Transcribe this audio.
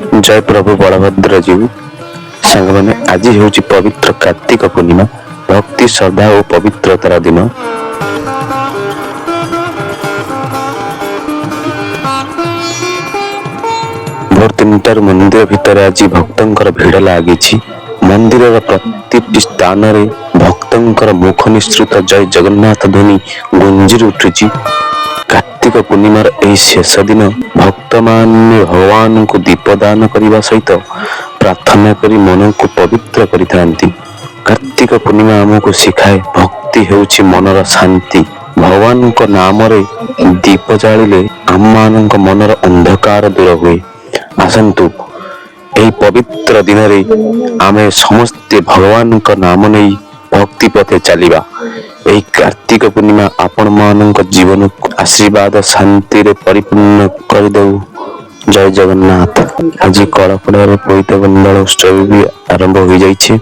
जय प्रभु बलभद्र जीव सांग मैंने आज हूँ पवित्र कार्तिक पूर्णिमा भक्ति श्रद्धा और पवित्रतार दिन। भोर 3टार मंदिर भितर आज भक्तंकर भिड़ लगी। मंदिर प्रति स्थान रे भक्तंकर मुख निश्चित जय जगन्नाथ ध्वनि गुंजी उठुची। कार्तिक पूर्णिमार एही शेष दिन भक्त माने भगवान को दीपदान करने सहित प्रार्थना करी मन को पवित्र करिथांती। कार्तिक पूर्णिमा आमको शिखाए भक्ति हेउछि मनर शांति। भगवान को नाम रे दीप जालिले आम मानक मनर अंधकार दूर हुए। आसंतु एही पवित्र दिन रे आमे समस्ते भगवान को नाम नहीं भक्ति पथे चलिबा। एही कार्तिक पूर्णिमा आपण मानक जीवन को आशीर्वाद शांति रे परिपूर्ण कर दऊ। जय जगन्नाथ। आज कड़पड़ा पोईत बंदाल उत्सव भी आरंभ हो जाइए।